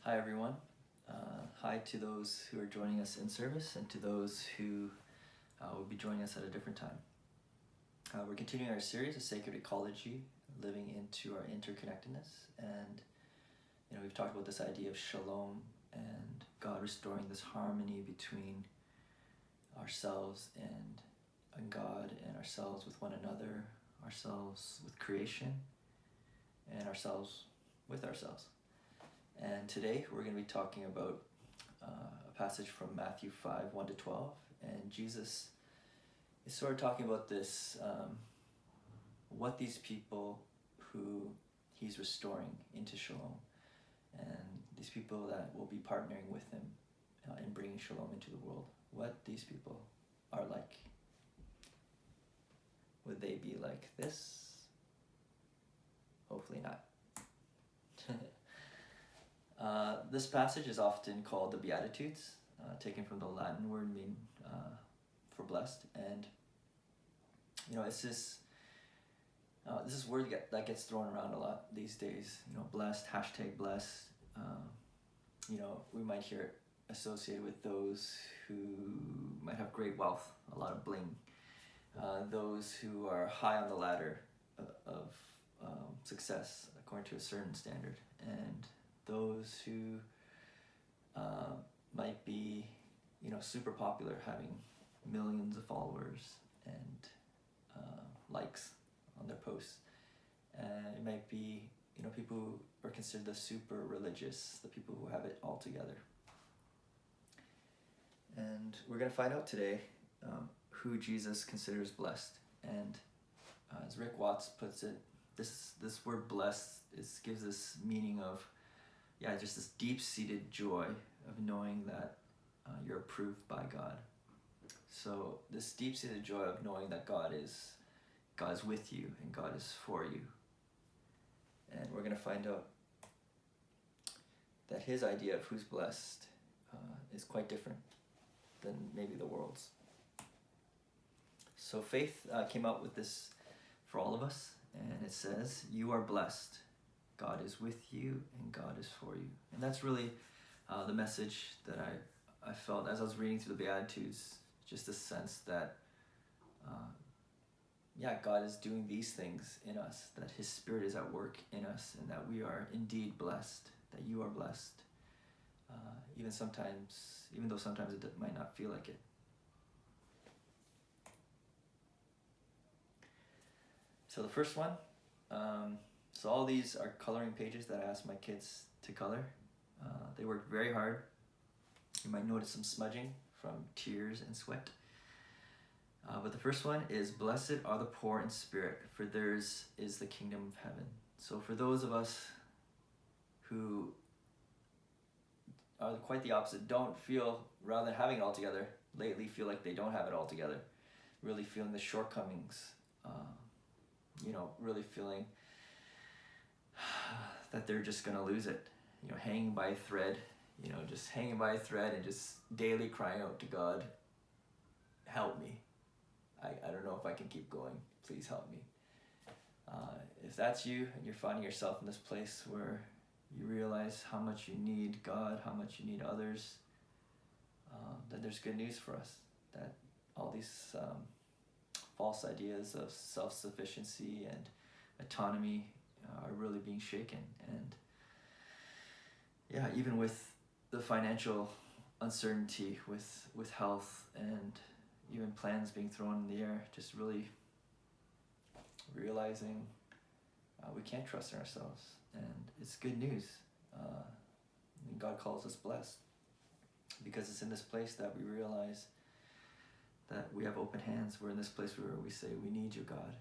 Hi everyone. Hi to those who are joining us in service and to those who will be joining us at a different time. We're continuing our series of sacred ecology, living into our interconnectedness, and we've talked about this idea of shalom and God restoring this harmony between ourselves and God, and ourselves with one another, ourselves with creation, and ourselves with ourselves. And today we're going to be talking about a passage from Matthew 5, 1 to 12. And Jesus is sort of talking about this, what these people who he's restoring into shalom, and these people that will be partnering with him in bringing shalom into the world, what these people are like. Would they be like this? Hopefully not. This passage is often called the Beatitudes, taken from the Latin word mean for blessed, and it's this word that gets thrown around a lot these days. Blessed, hashtag blessed. We might hear it associated with those who might have great wealth, a lot of bling, those who are high on the ladder of success according to a certain standard, and those who might be, super popular, having millions of followers and likes on their posts. And it might be, people who are considered the super religious, the people who have it all together. And we're going to find out today who Jesus considers blessed. And as Rick Watts puts it, this word blessed gives this meaning of, just this deep-seated joy of knowing that you're approved by God. So this deep-seated joy of knowing that God is with you and God is for you. And we're going to find out that his idea of who's blessed is quite different than maybe the world's. So Faith came out with this for all of us, and it says, "You are blessed. God is with you and God is for you." And that's really the message that I felt as I was reading through the Beatitudes, just a sense that God is doing these things in us, that his Spirit is at work in us, and that we are indeed blessed, that you are blessed, even though sometimes it might not feel like it. So the first one, so all these are coloring pages that I asked my kids to color. They worked very hard. You might notice some smudging from tears and sweat. But the first one is, "Blessed are the poor in spirit, for theirs is the kingdom of heaven." So for those of us who are quite the opposite, don't feel, rather than having it all together, lately feel like they don't have it all together, really feeling the shortcomings, really feeling that they're just going to lose it, hanging by a thread, just hanging by a thread and just daily crying out to God, "Help me. I don't know if I can keep going. Please help me." If that's you and you're finding yourself in this place where you realize how much you need God, how much you need others, then there's good news for us, that all these false ideas of self-sufficiency and autonomy are really being shaken. And even with the financial uncertainty, with health, and even plans being thrown in the air, just really realizing we can't trust in ourselves. And it's good news. God calls us blessed, because it's in this place that we realize that we have open hands. We're in this place where we say, "We need you, God."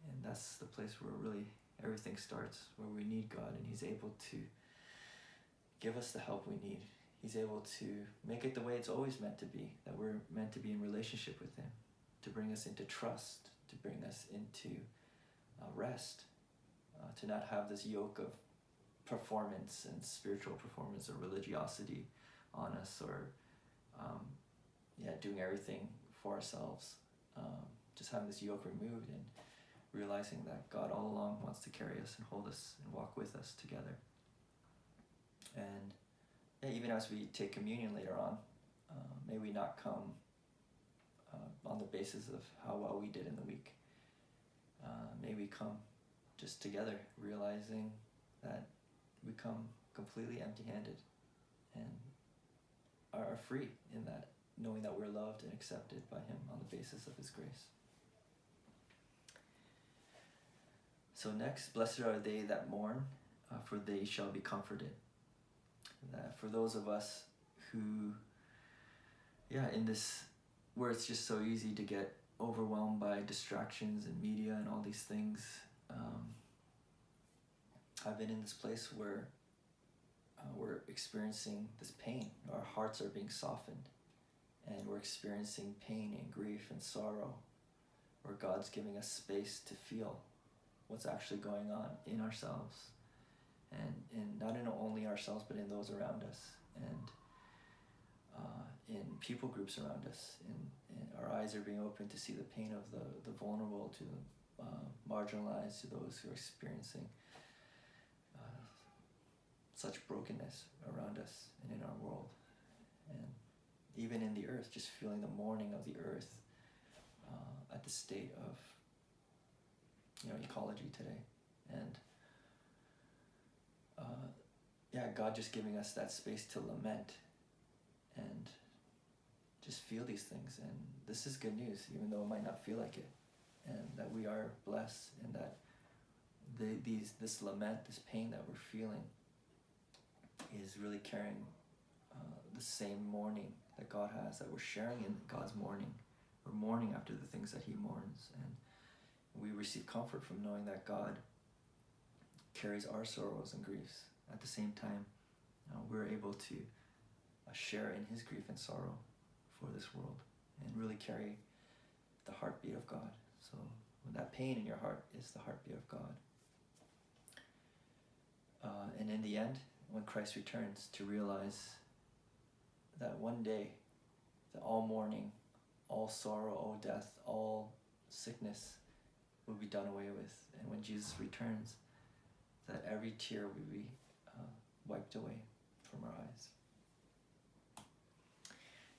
And that's the place where really everything starts, where we need God, and he's able to give us the help we need. He's able to make it the way it's always meant to be, that we're meant to be in relationship with him, to bring us into trust, to bring us into rest, to not have this yoke of performance and spiritual performance or religiosity on us, or doing everything for ourselves, just having this yoke removed and realizing that God all along wants to carry us and hold us and walk with us together. And even as we take communion later on, may we not come on the basis of how well we did in the week. May we come just together, realizing that we come completely empty-handed and are free in that, knowing that we're loved and accepted by Him on the basis of His grace. So next, blessed are they that mourn, for they shall be comforted. For those of us who, in this, where it's just so easy to get overwhelmed by distractions and media and all these things, I've been in this place where we're experiencing this pain. Our hearts are being softened, and we're experiencing pain and grief and sorrow, where God's giving us space to feel what's actually going on in ourselves, and not in only ourselves, but in those around us, and in people groups around us. And our eyes are being opened to see the pain of the vulnerable, to the marginalized, to those who are experiencing such brokenness around us and in our world. And even in the earth, just feeling the mourning of the earth at the state of ecology today. And God just giving us that space to lament and just feel these things. And this is good news, even though it might not feel like it, and that we are blessed, and that this lament, this pain that we're feeling, is really carrying the same mourning that God has, that we're sharing in God's mourning. We're mourning after the things that He mourns, and we receive comfort from knowing that God carries our sorrows and griefs. At the same time, we're able to share in His grief and sorrow for this world, and really carry the heartbeat of God. So that pain in your heart is the heartbeat of God. And in the end, when Christ returns, to realize that one day, that all mourning, all sorrow, all death, all sickness will be done away with. And when Jesus returns, that every tear will be wiped away from our eyes.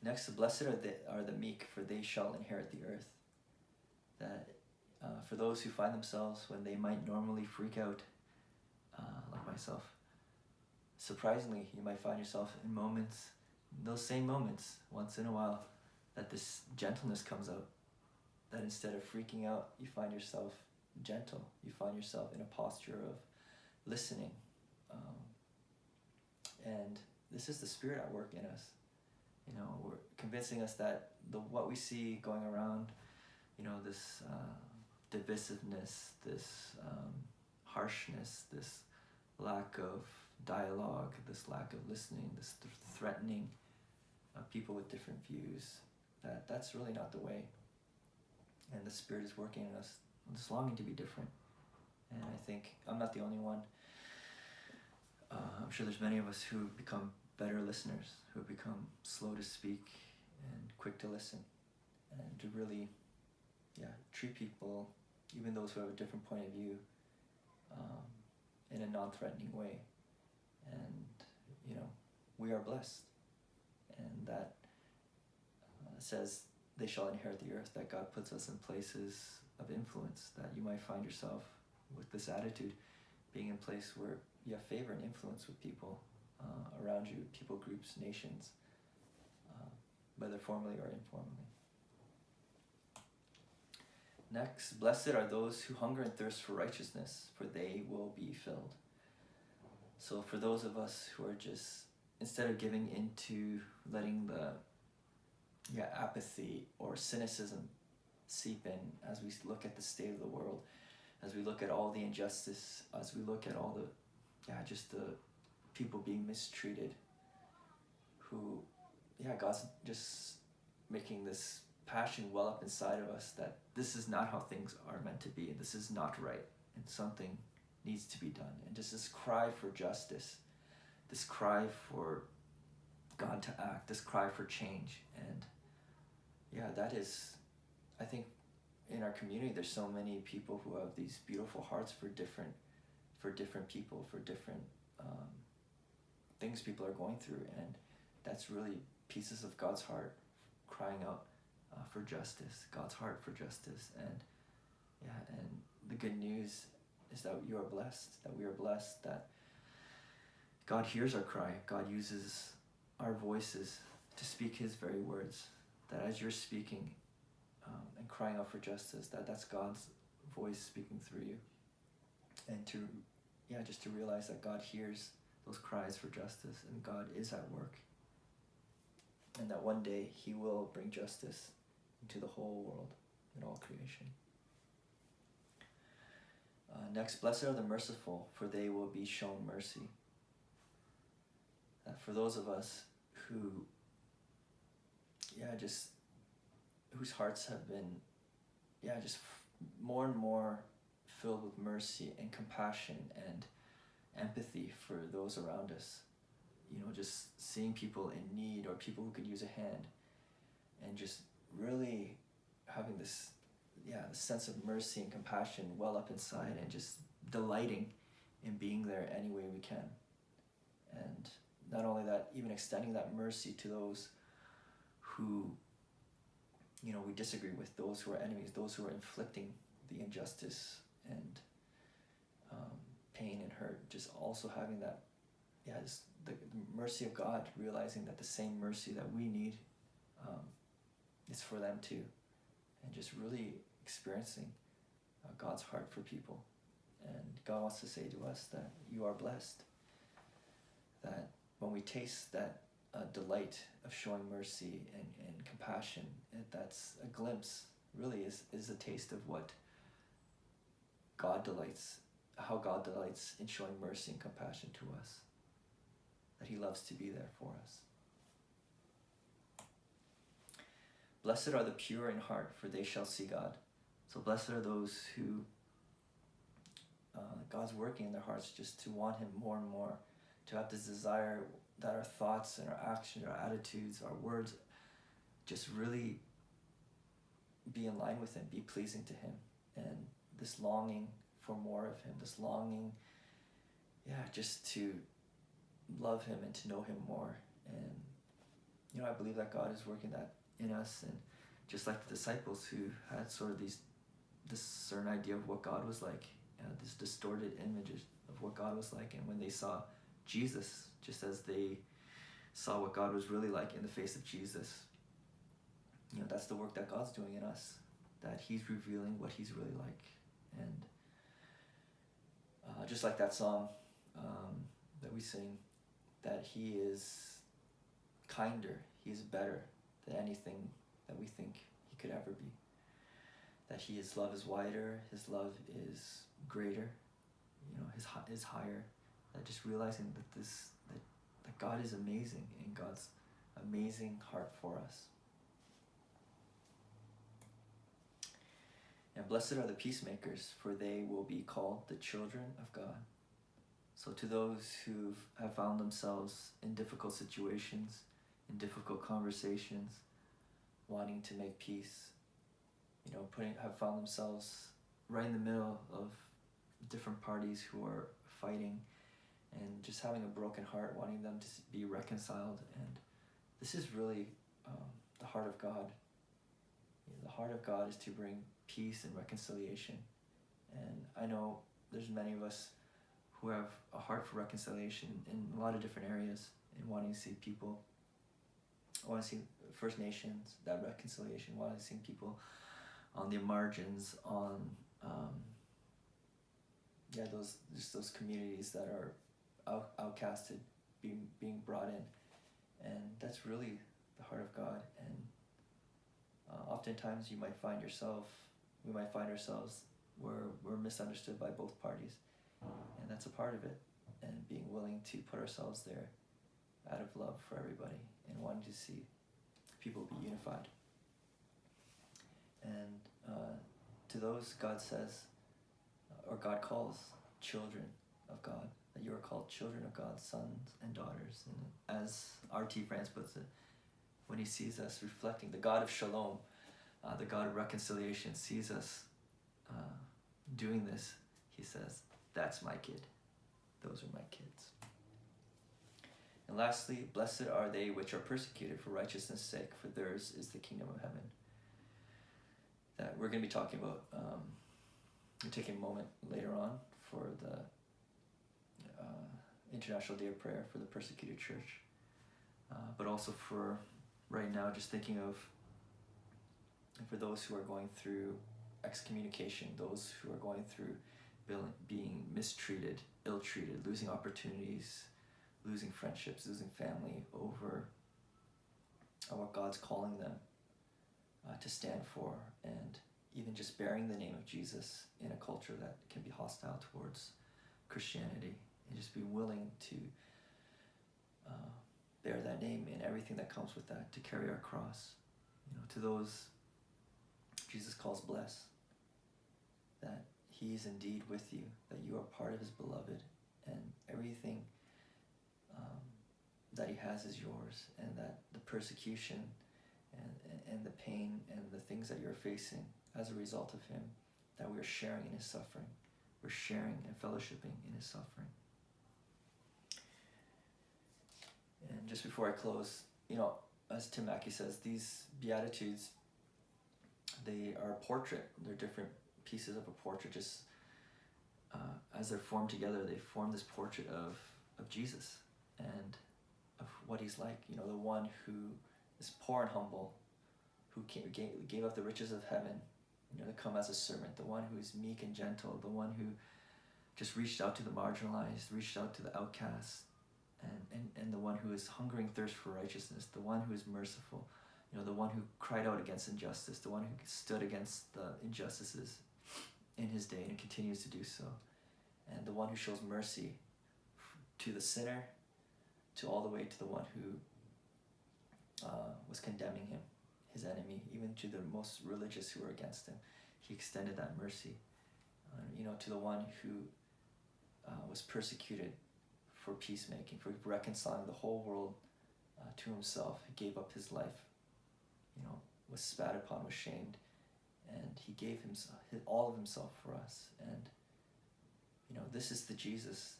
Next, blessed are the meek, for they shall inherit the earth. That for those who find themselves when they might normally freak out, like myself, surprisingly, you might find yourself in moments, those same moments, once in a while, that this gentleness comes out. That instead of freaking out, you find yourself gentle. You find yourself in a posture of listening. And this is the Spirit at work in us. We're convincing us that what we see going around, this divisiveness, this harshness, this lack of dialogue, this lack of listening, this threatening of people with different views, that's really not the way. And the Spirit is working in us, this longing to be different. And I think I'm not the only one. I'm sure there's many of us who have become better listeners, who have become slow to speak and quick to listen, and to really treat people, even those who have a different point of view, in a non-threatening way. And we are blessed, and that says they shall inherit the earth, that God puts us in places of influence, that you might find yourself with this attitude, being in a place where you have favor and influence with people around you, people groups, nations, whether formally or informally. Next, blessed are those who hunger and thirst for righteousness, for they will be filled. So for those of us who are just, instead of giving into letting the apathy or cynicism seep in as we look at the state of the world, as we look at all the injustice, as we look at all the just the people being mistreated, who God's just making this passion well up inside of us that this is not how things are meant to be, and this is not right, and something needs to be done. And just this cry for justice, this cry for God to act, this cry for change. And that is, I think in our community there's so many people who have these beautiful hearts for different people, for different things people are going through, and that's really pieces of God's heart crying out for justice, God's heart for justice. And and the good news is that you are blessed, that we are blessed, that God hears our cry. God uses our voices to speak his very words, that as you're speaking and crying out for justice, that's God's voice speaking through you. And just to realize that God hears those cries for justice, and God is at work, and that one day he will bring justice into the whole world and all creation. Next, blessed are the merciful, for they will be shown mercy. For those of us who, whose hearts have been, more and more filled with mercy and compassion and empathy for those around us. Just seeing people in need or people who could use a hand, and just really having this sense of mercy and compassion well up inside, and just delighting in being there any way we can. And not only that, even extending that mercy to those who we disagree with, those who are enemies, those who are inflicting the injustice and pain and hurt. Just also having that the mercy of God, realizing that the same mercy that we need is for them too, and just really experiencing God's heart for people. And God wants to say to us that you are blessed, that when we taste that delight of showing mercy and compassion, and that's a glimpse, really is a taste of what God delights, how God delights in showing mercy and compassion to us, that he loves to be there for us. Blessed are the pure in heart, for they shall see God. So blessed are those who God's working in their hearts just to want him more and more, to have this desire that our thoughts and our actions, our attitudes, our words just really be in line with him, be pleasing to him. And this longing for more of him, this longing, just to love him and to know him more. And I believe that God is working that in us, and just like the disciples who had sort of this certain idea of what God was like, this distorted images of what God was like, and when they saw Jesus, just as they saw what God was really like in the face of Jesus, that's the work that God's doing in us, that he's revealing what he's really like. And just like that song that we sing, that he is kinder, he's better than anything that we think he could ever be, that his love is wider, his love is greater, his higher, that just realizing that God is amazing, and God's amazing heart for us. And blessed are the peacemakers, for they will be called the children of God. So to those who have found themselves in difficult situations, in difficult conversations, wanting to make peace, have found themselves right in the middle of different parties who are fighting, and just having a broken heart, wanting them to be reconciled. And this is really the heart of God. The heart of God is to bring peace and reconciliation. And I know there's many of us who have a heart for reconciliation in a lot of different areas, and wanting to see people, want to see First Nations, that reconciliation, wanting to see people on the margins, on those communities that are outcasted being brought in. And that's really the heart of God. And oftentimes we might find ourselves where we're misunderstood by both parties, and that's a part of it. And being willing to put ourselves there out of love for everybody, and wanting to see people be unified. And to those, God says, or God calls children of God, that you are called children of God, sons and daughters. And as R.T. France puts it, when he sees us reflecting the God of shalom, the God of reconciliation, sees us doing this, he says, that's my kid. Those are my kids. lastly, blessed are they which are persecuted for righteousness' sake, for theirs is the kingdom of heaven. That we're going to be talking about, we're taking a moment later on for the International Day of Prayer for the Persecuted Church. But also for right now, just thinking of for those who are going through excommunication, those who are going through being mistreated, ill-treated, losing opportunities, losing friendships, losing family over what God's calling them to stand for, and even just bearing the name of Jesus in a culture that can be hostile towards Christianity, and just be willing to bear that name in everything that comes with that, to carry our cross. To those Jesus calls blessed, that he is indeed with you, that you are part of his beloved, and everything that he has is yours, and that the persecution and the pain and the things that you're facing as a result of him, that we're sharing in his suffering. We're sharing and fellowshipping in his suffering. And just before I close, as Tim Mackey says, these Beatitudes, they are a portrait. They're different pieces of a portrait. Just as they're formed together, they form this portrait of Jesus and of what he's like. The one who is poor and humble, who gave up the riches of heaven, to come as a servant. The one who is meek and gentle. The one who just reached out to the marginalized, reached out to the outcast, and the one who is hungering thirst for righteousness. The one who is merciful. The one who cried out against injustice, the one who stood against the injustices in his day and continues to do so, and the one who shows mercy to the sinner, to all the way to the one who was condemning him, his enemy, even to the most religious who were against him. He extended that mercy, to the one who was persecuted for peacemaking, for reconciling the whole world to himself. He gave up his life, was spat upon, was shamed, and he gave himself, all of himself for us. And this is the Jesus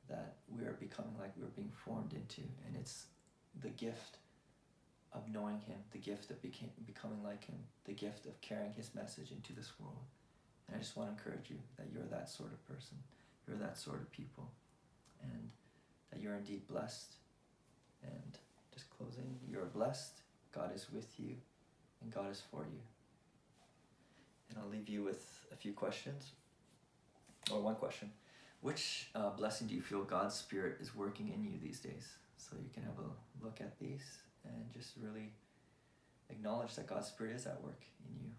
that we are becoming like, we're being formed into, and it's the gift of knowing him, the gift of becoming like him, the gift of carrying his message into this world. And I just want to encourage you that you're that sort of person, you're that sort of people, and that you're indeed blessed. And just closing, you're blessed, God is with you, and God is for you. And I'll leave you with a few questions, or one question. Which blessing do you feel God's Spirit is working in you these days? So you can have a look at these and just really acknowledge that God's Spirit is at work in you.